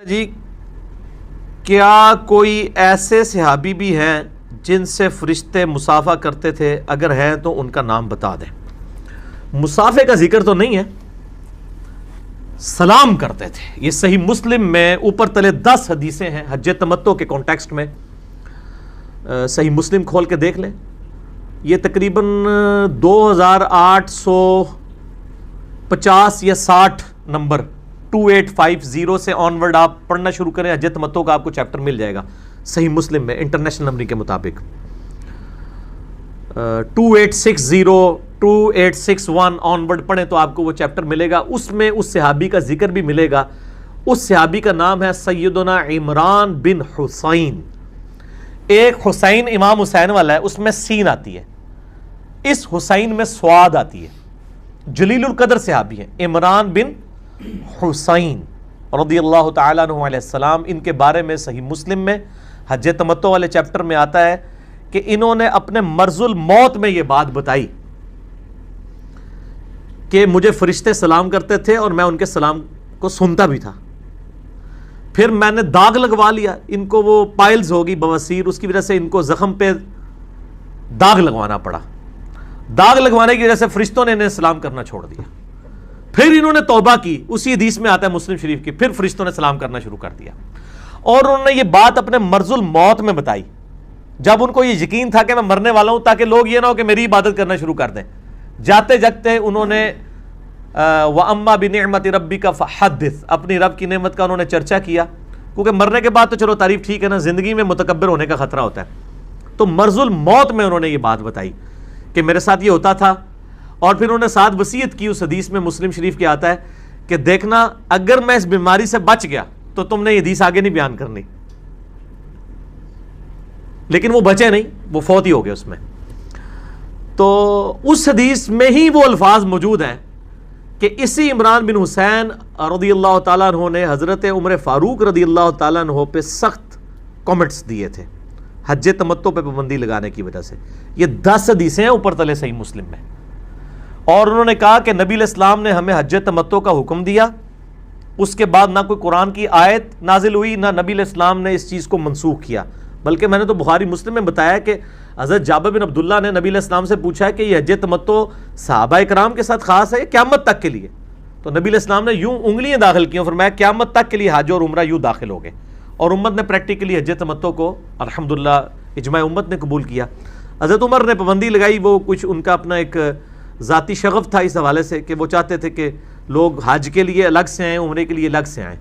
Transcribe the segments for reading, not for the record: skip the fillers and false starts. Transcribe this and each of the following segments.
جی کیا کوئی ایسے صحابی بھی ہیں جن سے فرشتے مصافحہ کرتے تھے؟ اگر ہیں تو ان کا نام بتا دیں۔ مصافحے کا ذکر تو نہیں ہے، سلام کرتے تھے۔ یہ صحیح مسلم میں اوپر تلے 10 حدیثیں ہیں حج تمتع کے کانٹیکسٹ میں، صحیح مسلم کھول کے دیکھ لیں۔ یہ تقریباً 2850 یا 60 نمبر 2850 سے آن ورڈ آپ پڑھنا شروع کریں، حج تمتع کا آپ کو چیپٹر مل جائے گا صحیح مسلم میں انٹرنیشنل نمبر کے مطابق۔ 2860 2861 آن ورڈ پڑھیں تو آپ کو وہ چیپٹر ملے گا، اس میں اس صحابی کا ذکر بھی ملے گا۔ اس صحابی کا نام ہے سیدنا عمران بن حسین۔ ایک حسین امام حسین والا ہے، اس میں سین آتی ہے، اس حسین میں سواد آتی ہے۔ جلیل القدر صحابی ہیں عمران بن حسین رضی اللہ تعالیٰ عنہ علیہ السلام۔ ان کے بارے میں صحیح مسلم میں حج تمتع والے چیپٹر میں آتا ہے کہ انہوں نے اپنے مرض الموت میں یہ بات بتائی کہ مجھے فرشتے سلام کرتے تھے اور میں ان کے سلام کو سنتا بھی تھا، پھر میں نے داغ لگوا لیا، ان کو وہ پائلز ہوگی بواسیر، اس کی وجہ سے ان کو زخم پہ داغ لگوانا پڑا، داغ لگوانے کی وجہ سے فرشتوں نے انہیں سلام کرنا چھوڑ دیا۔ پھر انہوں نے توبہ کی، اسی حدیث میں آتا ہے مسلم شریف کی، پھر فرشتوں نے سلام کرنا شروع کر دیا، اور انہوں نے یہ بات اپنے مرض الموت میں بتائی جب ان کو یہ یقین تھا کہ میں مرنے والا ہوں، تاکہ لوگ یہ نہ ہو کہ میری عبادت کرنا شروع کر دیں۔ جاتے جگتے انہوں نے وَأَمَّا بِنِعْمَةِ رَبِّكَ فَحَدِّثْ، اپنی رب کی نعمت کا انہوں نے چرچا کیا، کیونکہ مرنے کے بعد تو چلو تعریف ٹھیک ہے نا، زندگی میں متکبر ہونے کا خطرہ ہوتا ہے۔ تو مرض الموت میں انہوں نے یہ بات بتائی کہ میرے ساتھ یہ ہوتا تھا، اور پھر انہوں نے ساتھ وصیت کی، اس حدیث میں مسلم شریف کے آتا ہے کہ دیکھنا اگر میں اس بیماری سے بچ گیا تو تم نے یہ حدیث آگے نہیں بیان کرنی، لیکن وہ بچے نہیں، وہ فوت ہی ہو گئے اس میں۔ تو اس حدیث میں ہی وہ الفاظ موجود ہیں کہ اسی عمران بن حسین رضی اللہ تعالیٰ عنہ نے حضرت عمر فاروق رضی اللہ تعالیٰ عنہ پہ سخت کامنٹس دیے تھے حج تمتع پہ پابندی لگانے کی وجہ سے۔ یہ 10 حدیثیں ہیں اوپر تلے صحیح مسلم میں، اور انہوں نے کہا کہ نبی علیہ السلام نے ہمیں حج تمتع کا حکم دیا، اس کے بعد نہ کوئی قرآن کی آیت نازل ہوئی، نہ نبی علیہ السلام نے اس چیز کو منسوخ کیا، بلکہ میں نے تو بخاری مسلم میں بتایا کہ حضرت جابر بن عبداللہ نے نبی علیہ السلام سے پوچھا ہے کہ یہ حج تمتع صحابہ کرام کے ساتھ خاص ہے یا قیامت تک کے لیے؟ تو نبی علیہ السلام نے یوں انگلیاں داخل کی اور فرمایا قیامت تک کے لیے حج اور عمرہ یوں داخل ہو گئے، اور امت نے پریکٹیکلی حج تمتع کو الحمدللہ اجماع امت نے قبول کیا۔ حضرت عمر نے پابندی لگائی، وہ کچھ ان کا اپنا ایک ذاتی شغف تھا اس حوالے سے کہ وہ چاہتے تھے کہ لوگ حج کے لیے الگ سے آئیں، عمرے کے لیے الگ سے آئیں،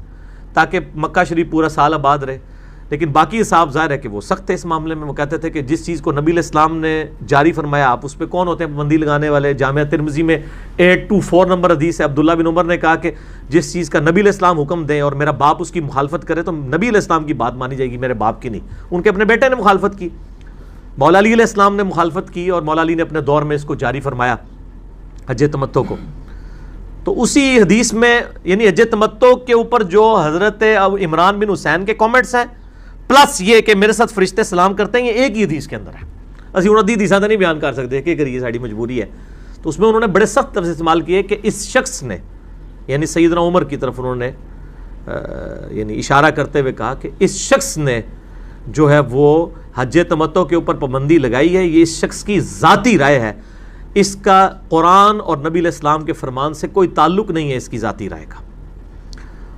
تاکہ مکہ شریف پورا سال آباد رہے۔ لیکن باقی صاحب ظاہر ہے کہ وہ سخت تھے اس معاملے میں، وہ کہتے تھے کہ جس چیز کو نبی علیہ السلام نے جاری فرمایا آپ اس پہ کون ہوتے ہیں پابندی لگانے والے۔ جامعہ ترمذی میں 824 نمبر حدیث ہے، عبداللہ بن عمر نے کہا کہ جس چیز کا نبی علیہ السلام حکم دیں اور میرا باپ اس کی مخالفت کرے تو نبی علیہ السلام کی بات مانی جائے گی، میرے باپ کی نہیں۔ ان کے اپنے بیٹے نے مخالفت کی، مولا علی علیہ السلام نے مخالفت کی، اور مولا علی نے اپنے دور میں اس کو جاری فرمایا حج تمتع کو۔ تو اسی حدیث میں یعنی حج تمتع کے اوپر جو حضرت عمران بن حسین کے کامنٹس ہیں، پلس یہ کہ میرے ساتھ فرشتے سلام کرتے ہیں، یہ ایک ہی حدیث کے اندر ہے۔ اسی انہوں نے حدیث نہیں بیان کر سکتے کہ کریے، ساری مجبوری ہے۔ تو اس میں انہوں نے بڑے سخت لفظ استعمال کیے کہ اس شخص نے، یعنی سیدنا عمر کی طرف انہوں نے یعنی اشارہ کرتے ہوئے کہا کہ اس شخص نے جو ہے وہ حج تمتع کے اوپر پابندی لگائی ہے، یہ اس شخص کی ذاتی رائے ہے، اس کا قرآن اور نبی علیہ السلام کے فرمان سے کوئی تعلق نہیں ہے اس کی ذاتی رائے کا۔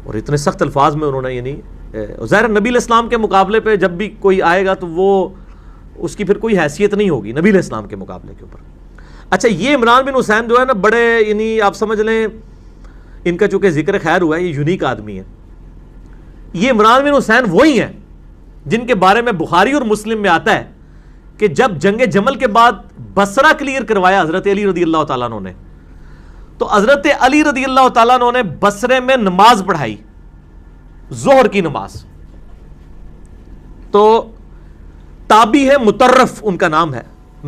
اور اتنے سخت الفاظ میں انہوں نے یعنی ظاہر نبی علیہ السلام کے مقابلے پہ جب بھی کوئی آئے گا تو وہ اس کی پھر کوئی حیثیت نہیں ہوگی نبی علیہ السلام کے مقابلے کے اوپر۔ اچھا، یہ عمران بن حسین جو ہے نا، بڑے یعنی آپ سمجھ لیں ان کا چونکہ ذکر خیر ہوا ہے، یہ یونیک آدمی ہے۔ یہ عمران بن حسین وہی ہیں جن کے بارے میں بخاری اور مسلم میں آتا ہے کہ جب جنگ جمل کے بعد بصرہ کلیئر کروایا حضرت علی رضی اللہ تعالیٰ عنہ نے، تو حضرت علی رضی اللہ تعالیٰ عنہ نے بصرے میں نماز پڑھائی، ظہر کی نماز۔ تو تابی ہے مطرف ان کا نام ہے،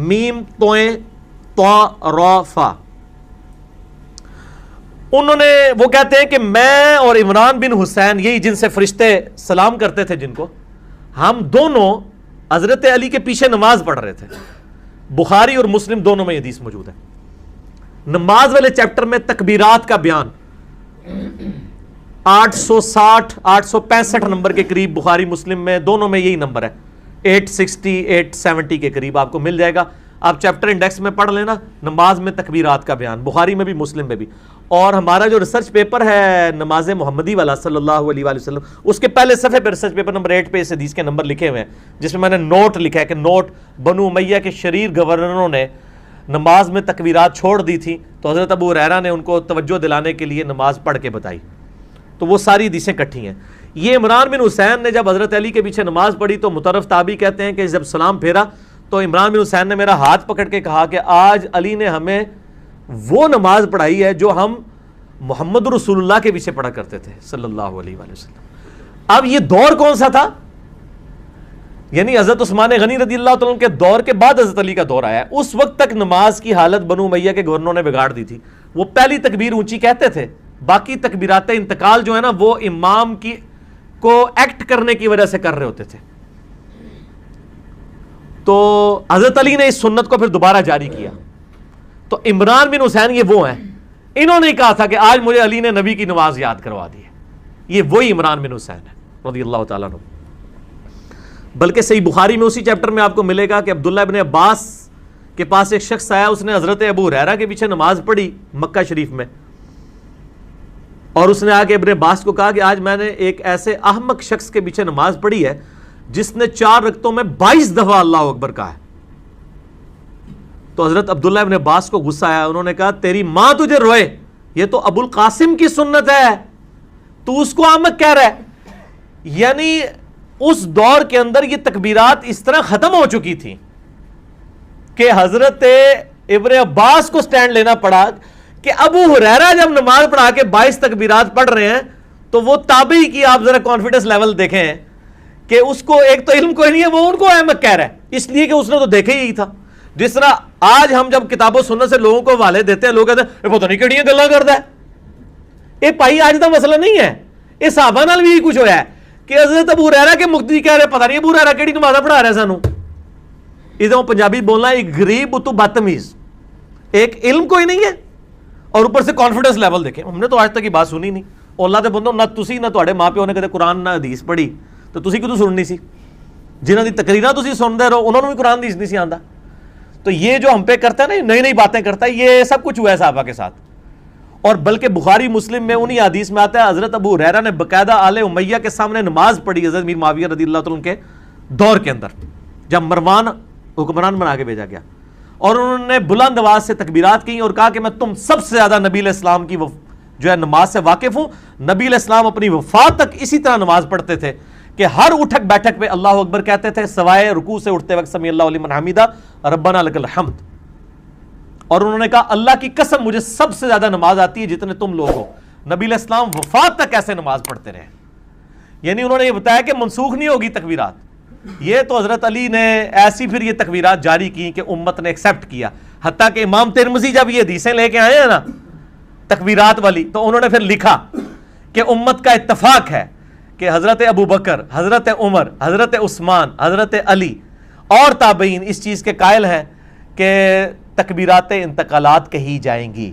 میم توئیں طا را فا۔ انہوں نے وہ کہتے ہیں کہ میں اور عمران بن حسین، یہی جن سے فرشتے سلام کرتے تھے جن کو، ہم دونوں حضرت علی کے پیچھے نماز پڑھ رہے تھے۔ بخاری اور مسلم دونوں میں یہ حدیث موجود ہے۔ نماز والے چیپٹر میں تکبیرات کا بیان، 860 865 نمبر کے قریب بخاری مسلم میں دونوں میں یہی نمبر ہے, 860 870 کے قریب آپ کو مل جائے گا. آپ چیپٹر انڈیکس میں پڑھ لینا, نماز میں تکبیرات کا بیان, بخاری میں بھی مسلم میں بھی. اور ہمارا جو ریسرچ پیپر ہے نماز محمدی والا صلی اللہ علیہ وآلہ وسلم, اس کے پہلے صفحے پہ ریسرچ پیپر نمبر 8 پہ اس حدیث کے نمبر لکھے ہوئے ہیں, جس میں میں نے نوٹ لکھا ہے کہ نوٹ بنو امیہ کے شریر گورنروں نے نماز میں تکبیرات چھوڑ دی تھی, تو حضرت ابو ہریرہ نے ان کو توجہ دلانے کے لیے نماز پڑھ کے بتائی. تو وہ ساری حدیثیں اکٹھی ہیں. یہ عمران بن حسین نے جب حضرت علی کے پیچھے نماز پڑھی تو مطرف تابعی کہتے ہیں کہ جب سلام پھیرا تو عمران بن حسین نے میرا ہاتھ پکڑ کے کہا کہ آج علی نے ہمیں وہ نماز پڑھائی ہے جو ہم محمد رسول اللہ کے پیچھے پڑھا کرتے تھے صلی اللہ علیہ وآلہ وسلم. اب یہ دور کون سا تھا؟ یعنی حضرت عثمان غنی رضی اللہ تعالیٰ عنہ کے دور کے بعد حضرت علی کا دور آیا ہے. اس وقت تک نماز کی حالت بنو امیہ کے گورنروں نے بگاڑ دی تھی. وہ پہلی تکبیر اونچی کہتے تھے, باقی تکبیرات انتقال جو ہے نا وہ امام کی کو ایکٹ کرنے کی وجہ سے کر رہے ہوتے تھے. تو حضرت علی نے اس سنت کو پھر دوبارہ جاری کیا. تو عمران بن حسین یہ وہ ہیں, انہوں نے کہا تھا کہ آج مجھے علی نے نبی کی نماز یاد کروا دی ہے. یہ وہی عمران بن حسین ہے رضی اللہ تعالیٰ عنہ. بلکہ صحیح بخاری میں اسی چیپٹر میں آپ کو ملے گا کہ عبداللہ ابن عباس کے پاس ایک شخص آیا, اس نے حضرت ابو ہریرہ کے پیچھے نماز پڑھی مکہ شریف میں, اور اس نے آ کے ابن عباس کو کہا کہ آج میں نے ایک ایسے احمق شخص کے پیچھے نماز پڑھی ہے جس نے 4 رکعتوں میں 22 دفعہ اللہ اکبر کہا ہے. تو حضرت عبداللہ ابن عباس کو غصہ آیا, انہوں نے کہا تیری ماں تجھے روئے, یہ تو ابو القاسم کی سنت ہے, تو اس کو احمق کہہ رہا ہے. یعنی اس دور کے اندر یہ تکبیرات اس طرح ختم ہو چکی تھی کہ حضرت ابن عباس کو سٹینڈ لینا پڑا کہ ابو ہریرہ جب نماز پڑھا کے 22 تکبیرات پڑھ رہے ہیں تو وہ تابعی کی آپ ذرا کانفیڈنس لیول دیکھیں کہ اس کو ایک تو علم کوئی نہیں ہے, وہ ان کو احمق کہہ رہا ہے, اس لیے کہ اس نے تو دیکھا ہی تھا. جس طرح آج ہم جب کتاب و سنت سے لوگوں کو حوالے دیتے ہیں, لوگ کہتے ہیں پتہ نہیں کیڑیاں گلاں کردا ہے. یہ بھائی آج کا مسئلہ نہیں ہے, یہ صحابہ نال بھی یہی کچھ ہوا ہے کہ حضرت ابو ہریرہ کے مقتدی کہہ رہے پتہ نہیں ابو ہریرہ کیڑی نماز پڑھا رہا ہے سانو. ادھر پنجابی بولنا ایک غریب تو بدتمیز, ایک علم کوئی نہیں ہے اور اوپر سے کانفیڈنس لیول دیکھیں. ہم نے تو آج تک یہ بات سنی نہیں. اللہ دے بندو, نہ تسی نہ تواڈے ماں پیو نے کدے قرآن نہ حدیث پڑھی, تو تسی کدوں سننی سی؟ جنہاں دی تقریراں تسی سنتے رہو انہوں نے بھی قرآن حدیث نہیں سی آندا. تو یہ جو ہم پہ کرتا ہے نا, نئی نئی باتیں کرتا ہے, یہ سب کچھ ہوا ہے صحابہ کے ساتھ. اور بلکہ بخاری مسلم میں انہی حدیث میں آتا ہے حضرت ابو ہریرہ نے باقاعدہ آل امیہ کے سامنے نماز پڑھی حضرت میر معاویہ رضی اللہ تعالیٰ عنہ کے دور کے اندر, جب مروان حکمران بنا کے بھیجا گیا, اور انہوں نے بلند آواز سے تکبیرات کی اور کہا کہ میں تم سب سے زیادہ نبی علیہ السلام کی جو ہے نماز سے واقف ہوں. نبی علیہ السلام اپنی وفات تک اسی طرح نماز پڑھتے تھے کہ ہر اٹھک بیٹھک پہ اللہ اکبر کہتے تھے, سوائے رکوع سے اٹھتے وقت سمیع اللہ لمن حمیدہ ربنا لک الحمد. اور انہوں نے کہا اللہ کی قسم مجھے سب سے زیادہ نماز آتی ہے جتنے تم لوگ ہو. نبی علیہ السلام وفات تک ایسے نماز پڑھتے رہے. یعنی انہوں نے یہ بتایا کہ منسوخ نہیں ہوگی تکبیرات. یہ تو حضرت علی نے ایسی پھر یہ تکبیرات جاری کی کہ امت نے ایکسیپٹ کیا. حتیٰ کہ امام ترمذی جب یہ حدیثیں لے کے آئے ہیں نا تکبیرات والی, تو انہوں نے پھر لکھا کہ امت کا اتفاق ہے کہ حضرت ابو بکر, حضرت عمر, حضرت عثمان, حضرت علی اور تابعین اس چیز کے قائل ہیں کہ تکبیرات انتقالات کہی جائیں گی.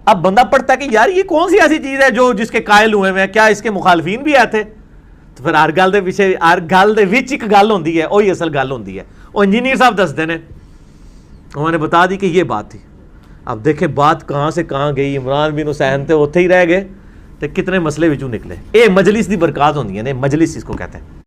اب بندہ پڑھتا ہے کہ یار یہ کون سی ایسی چیز ہے جو جس کے قائل ہوئے ہیں, کیا اس کے مخالفین بھی آئے تھے؟ تو پھر ہر گل دے پیچھے ہر گل دے وچ ایک گل ہوندی ہے, وہی اصل گل ہوندی ہے. وہ انجینئر صاحب دستے نے, انہوں نے بتا دی کہ یہ بات تھی. اب دیکھیں بات کہاں سے کہاں گئی. عمران بن حسین تھے اوتھے ہی رہ گئے, تو کتنے مسئلے وچوں نکلے. اے مجلس دی برکات ہوندی ہے, مجلس اس کو کہتے ہیں.